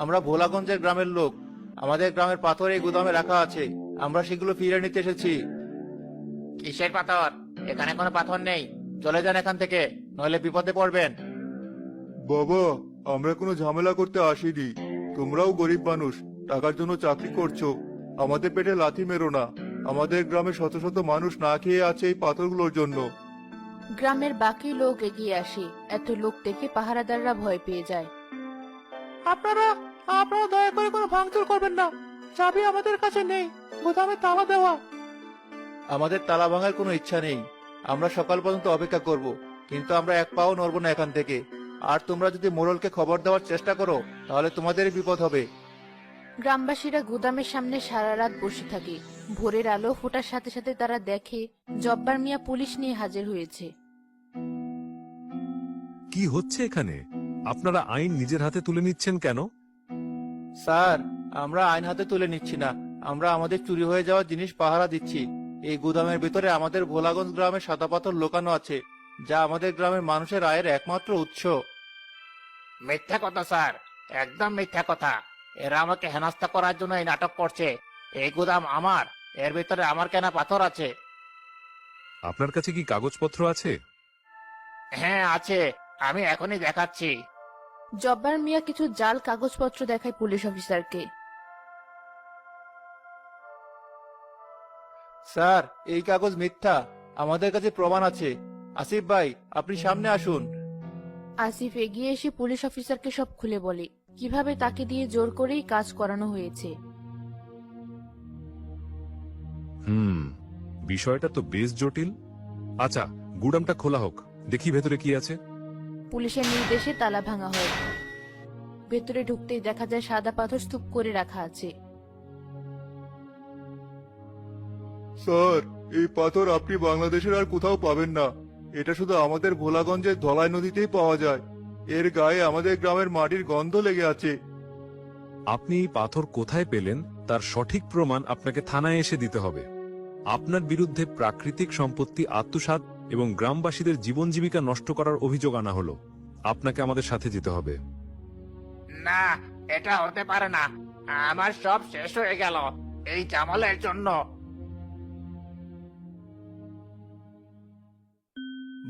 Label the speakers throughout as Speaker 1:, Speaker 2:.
Speaker 1: আমরা ভোলাগঞ্জের গ্রামের লোক। আমাদের গ্রামের পাথর এই গুদামে রাখা আছে, আমরা সেগুলো ফিরে নিতে এসেছি। কিসের পাথর? এখানে কোনো পাথর নেই, চলে যান এখান থেকে, নইলে বিপদে পড়বেন।
Speaker 2: বাবা, আমরা কোনো ঝামেলা করতে আসিনি। তোমরাও গরিব মানুষ, টাকার জন্য চাকরি করছো। আমাদের পেটে লাথি মেরো না। আমাদের গ্রামে শত শত মানুষ না খেয়ে আছে এই পাথরগুলোর জন্য।
Speaker 3: গ্রামের বাকি লোক এগিয়ে আসে। এত লোক দেখে পাহারাদাররা ভয় পেয়ে যায়।
Speaker 1: আপনারা আপনারা দয়া করে কোনো ভাঙচুর করবেন না, চাবি আমাদের কাছে নেই, গুদামে তালা দেওয়া। আমাদের তালা ভাঙার কোনো ইচ্ছা নেই, আমরা সকাল পর্যন্ত অপেক্ষা করব, কিন্তু আমরা এক পাও নড়ব না এখান থেকে। আর তোমরা যদি মোড়লকে খবর দেওয়ার চেষ্টা করো তাহলে তোমাদেরই বিপদ হবে।
Speaker 3: গ্রামবাসীরা গুদামের সামনে সারা রাত বসে থাকে। ভোরের আলো ফোটার সাথে সাথে তারা দেখে জব্বার মিয়া পুলিশ নিয়ে হাজির হয়েছে।
Speaker 4: কি হচ্ছে এখানে? আপনারা আইন নিজের হাতে তুলে নিচ্ছেন কেন?
Speaker 1: স্যার, আমরা আইন হাতে তুলে নিচ্ছি না, আমরা আমাদের চুরি হয়ে যাওয়া জিনিস পাহারা দিচ্ছি। এই গুদামের ভিতরে আমাদের ভোলাগঞ্জ গ্রামের সাদা পাথর লুকানো আছে, যা আমাদের গ্রামের মানুষের আয়ের একমাত্র উৎস। মিথ্যা কথা স্যার, একদম মিথ্যা কথা। এরা আমাকে হেনস্থা করার জন্য এই নাটক করছে। এই গুদাম আমার, এর ভিতরে আমার কেনা পাথর আছে।
Speaker 4: আপনার কাছে কি কাগজপত্র আছে?
Speaker 1: হ্যাঁ আছে, আমি এখনই দেখাচ্ছি।
Speaker 3: জব্বার মিয়া কিছু জাল কাগজপত্র দেখায় পুলিশ অফিসারকে।
Speaker 1: স্যার, এই কাগজ মিথ্যা, আমাদের কাছে প্রমাণ আছে। আসিফ ভাই, আপনি সামনে আসুন।
Speaker 3: আসিফ এগিয়ে এসে পুলিশ অফিসারকে সব খুলে বলে কিভাবে তাকে দিয়ে জোর করেই কাজ করানো হয়েছে।
Speaker 4: বিষয়টা তো বেশ জটিল। আচ্ছা, গুদামটা খোলা হোক, দেখি ভেতরে কি আছে।
Speaker 3: পুলিশের নির্দেশে তালা ভাঙা হয়। ভেতরে ঢুকতেই দেখা যায় সাদা পাথর স্তূপ করে রাখা আছে।
Speaker 2: স্যার, এই পাথর আপনি বাংলাদেশের আর কোথাও পাবেন না। এটা শুধু আমাদের ভোলাগঞ্জের ধলাই নদীতেই পাওয়া যায়। এর গায়ে আমাদের গ্রামের মাটির গন্ধ লেগে আছে।
Speaker 4: আপনি এই পাথর কোথায় পেলেন তার সঠিক প্রমাণ আপনাকে থানায় এসে দিতে হবে। আপনার বিরুদ্ধে প্রাকৃতিক সম্পত্তি আত্মসাৎ এবং গ্রামবাসীদের জীবন জীবিকা নষ্ট করার অভিযোগ আনা হলো। আপনাকে আমাদের সাথে যেতে হবে।
Speaker 1: না, এটা হতে পারে না, আমার সব শেষ হয়ে গেল এই জামালের জন্য।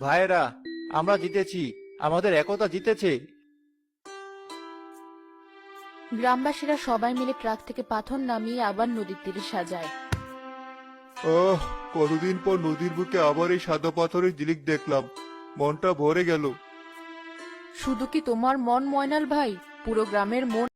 Speaker 1: ভাইরা, আমরা জিতেছি, আমাদের একতা জিতেছে।
Speaker 3: গ্রামবাসীরা সবাই মিলে ট্রাক থেকে পাথর নামিয়ে আবার নদীর তীরে সাজায়।
Speaker 2: কতদিন পর নদীর বুকে আবার এই সাদা পাথরের ঝিলিক দেখলাম, মনটা ভরে গেল।
Speaker 3: শুধু কি তোমার মন ময়নাল ভাই, পুরো গ্রামের মন